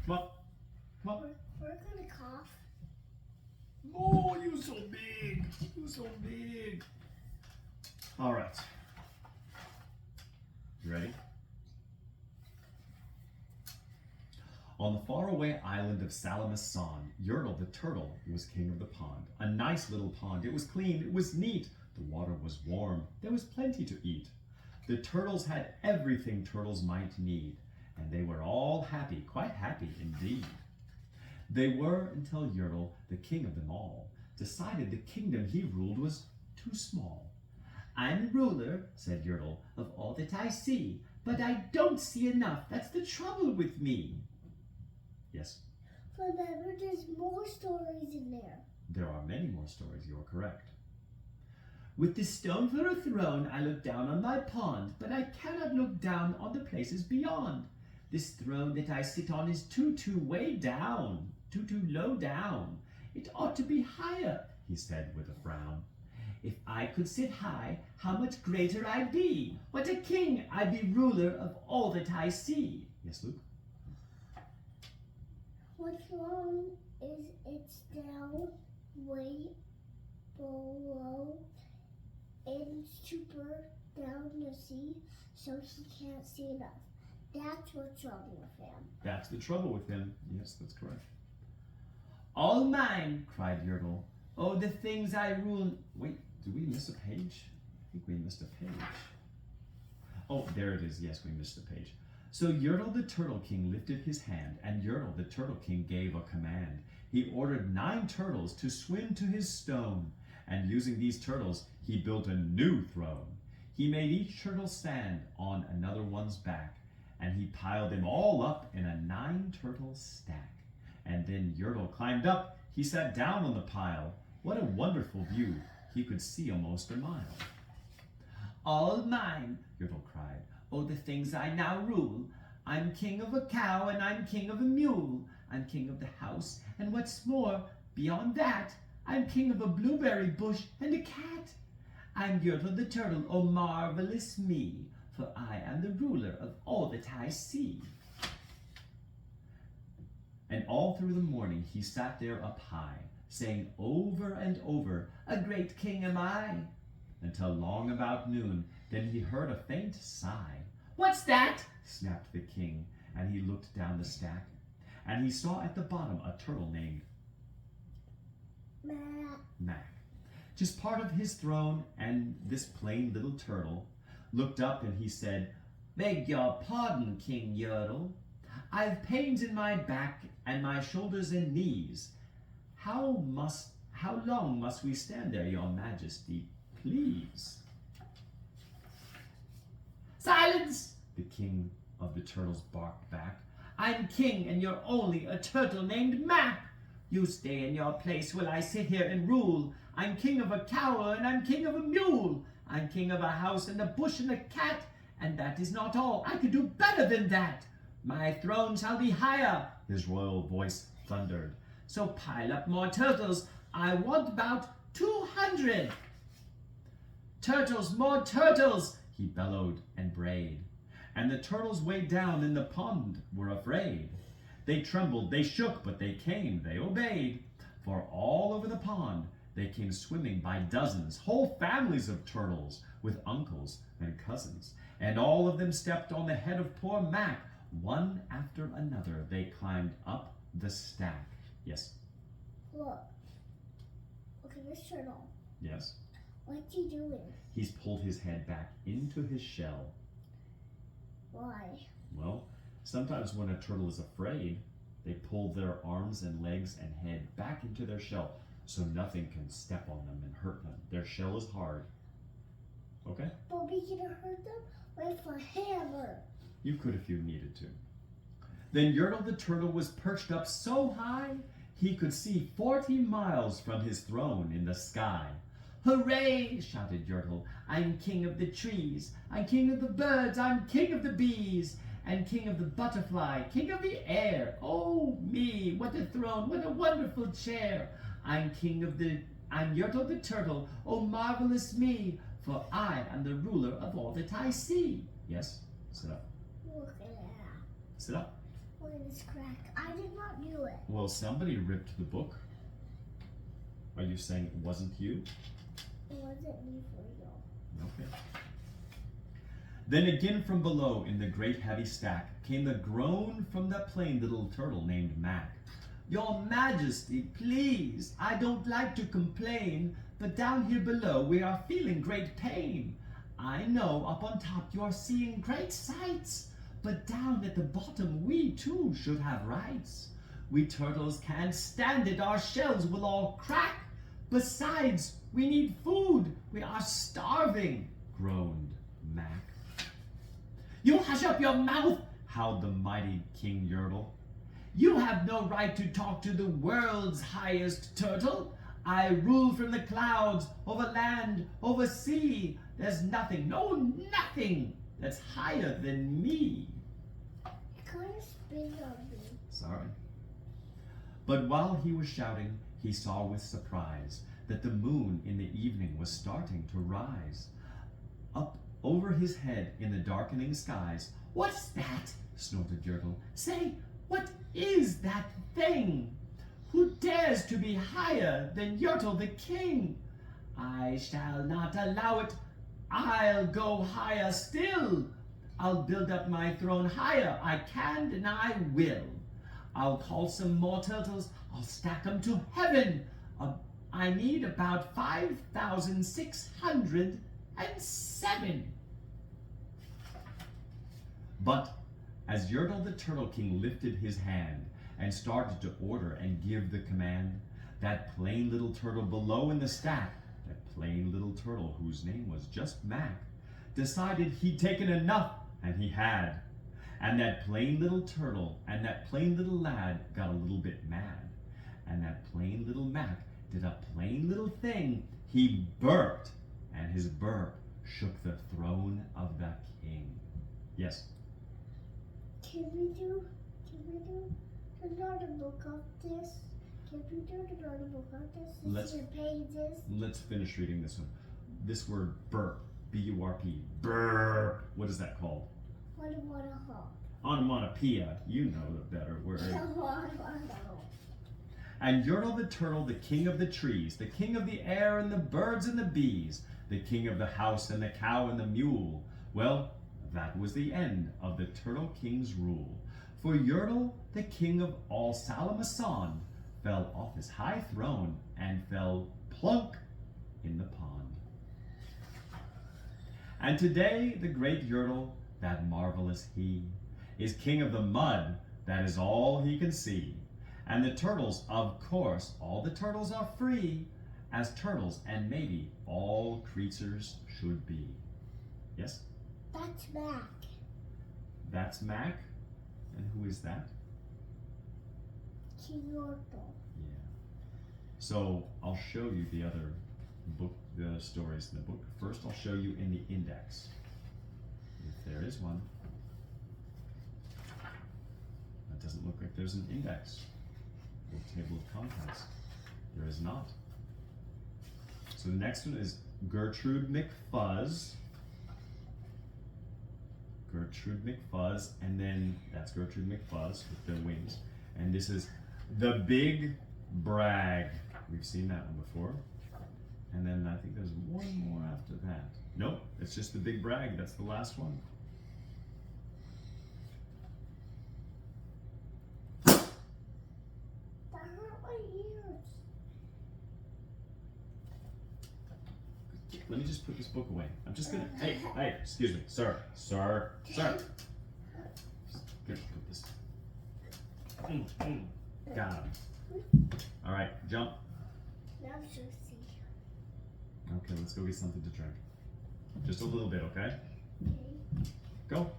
Come on. Come on. We're gonna cough. Oh, you're so big. You're so big. All right. You ready? On the faraway island of Salamasan, Yertle the Turtle was king of the pond. A nice little pond. It was clean. It was neat. The water was warm. There was plenty to eat. The turtles had everything turtles might need, and they were all happy, quite happy indeed. They were until Yertle, the king of them all, decided the kingdom he ruled was too small. "I'm ruler," said Yertle, "of all that I see, but I don't see enough. That's the trouble with me." Yes? Remember, there's more stories in there. There are many more stories, you are correct. "With this stone for a throne, I look down on my pond, but I cannot look down on the places beyond. This throne that I sit on is too way down, too low down. It ought to be higher," he said with a frown. "If I could sit high, how much greater I'd be. What a king! I'd be ruler of all that I see." Yes, Luke? What's wrong is it's down, way below, and super down the sea, so he can't see enough. That's what's wrong with him. That's the trouble with him. Yes, that's correct. "All mine," cried Yertle. "Oh, the things I rule." Wait, did we miss a page? I think we missed a page. Oh, there it is. Yes, we missed a page. So Yertle the Turtle King lifted his hand, and Yertle the Turtle King gave a command. He ordered 9 turtles to swim to his stone, and using these turtles, he built a new throne. He made each turtle stand on another one's back, and he piled them all up in a 9-turtle stack. And then Yertle climbed up. He sat down on the pile. What a wonderful view. He could see almost a mile. "All mine," Yertle cried. "Oh, the things I now rule. I'm king of a cow and I'm king of a mule. I'm king of the house, and what's more, beyond that, I'm king of a blueberry bush and a cat. I'm Yertle the Turtle, oh marvelous me, for I am the ruler of all that I see." And all through the morning he sat there up high, saying over and over, "A great king am I," until long about noon. Then he heard a faint sigh. "What's that?" snapped the king, and he looked down the stack, and he saw at the bottom a turtle named Mac. Just part of his throne, and this plain little turtle looked up and he said, "Beg your pardon, King Yertle. I've pains in my back and my shoulders and knees. How long must we stand there, your majesty, please?" "Silence!" the king of the turtles barked back. "I'm king and you're only a turtle named Mac. You stay in your place while I sit here and rule. I'm king of a cow and I'm king of a mule. I'm king of a house and a bush and a cat. And that is not all. I could do better than that. My throne shall be higher," his royal voice thundered. "So pile up more turtles. I want about 200. Turtles, more turtles," he bellowed and brayed. And the turtles way down in the pond were afraid. They trembled, they shook, but they came, they obeyed. For all over the pond they came swimming by dozens, whole families of turtles with uncles and cousins. And all of them stepped on the head of poor Mac. One after another they climbed up the stack. Yes? Look at this turtle. Yes? What's he doing? He's pulled his head back into his shell. Why? Well, sometimes when a turtle is afraid, they pull their arms and legs and head back into their shell so nothing can step on them and hurt them. Their shell is hard. Okay? But we can hurt them with a hammer. You could if you needed to. Then Yertle the Turtle was perched up so high he could see 40 miles from his throne in the sky. "Hooray!" shouted Yertle. "I'm king of the trees. I'm king of the birds. I'm king of the bees. And king of the butterfly. King of the air. Oh me, what a throne, what a wonderful chair. I'm Yertle the Turtle. Oh marvelous me, for I am the ruler of all that I see." Yes? Sit up. Look at that. Sit up. Look at this crack. I did not do it. Well, somebody ripped the book. Are you saying it wasn't you? It wasn't me for you. Okay. Then again from below in the great heavy stack came the groan from the plain little turtle named Mac. Your Majesty, please, I don't like to complain, but down here below we are feeling great pain. I know up on top you are seeing great sights, but down at the bottom we too should have rights. We turtles can't stand it, our shells will all crack. Besides, we need food, we are starving, groaned Mac. You hush up your mouth, howled the mighty King Yertle. You have no right to talk to the world's highest turtle. I rule from the clouds, over land, over sea. There's nothing, no nothing, that's higher than me. You kind of spit on me. Sorry. But while he was shouting, he saw with surprise that the moon in the evening was starting to rise. Up over his head in the darkening skies. What's that? Snorted Yertle. Say, what is that thing? Who dares to be higher than Yertle the king? I shall not allow it. I'll go higher still. I'll build up my throne higher. I can and I will. I'll call some more turtles. I'll stack them to heaven. I need about 5,607. But as Yertle the Turtle King lifted his hand and started to order and give the command, that plain little turtle below in the stack, that plain little turtle whose name was just Mac, decided he'd taken enough, and he had. And that plain little turtle and that plain little lad got a little bit mad. And that plain little Mac did a plain little thing. He burped, and his burp shook the throne of the king. Yes? Can we do another book of this? Can we do another book of this? This is the pages. Let's finish reading this one. This word burp, B-U-R-P, burp. What is that called? Onomatopoeia. You know the better word. And Yertle the Turtle, the king of the trees, the king of the air and the birds and the bees, the king of the house and the cow and the mule. Well, that was the end of the Turtle King's rule. For Yertle, the king of all Salamason, fell off his high throne and fell plunk in the pond. And today the great Yertle, that marvelous he, is king of the mud, that is all he can see. And the turtles, of course, all the turtles are free, as turtles and maybe all creatures should be. Yes? That's Mac. That's Mac? And who is that? King Yertle. Yeah. So I'll show you the other book, the stories in the book. First, I'll show you in the index, if there is one. That doesn't look like there's an index or table of contents. There is not. So the next one is Gertrude McFuzz. Gertrude McFuzz, and then that's Gertrude McFuzz with the wings. And this is The Big Brag. We've seen that one before. And then I think there's one more after that. Nope, it's just The Big Brag. That's the last one. That hurt my ears. Let me just put this book away. I'm just gonna, hey, excuse me, sir. Just gonna put this. Got him. All right, jump. Now Susie. Okay, let's go get something to drink. Just a little bit, okay? Okay. Go.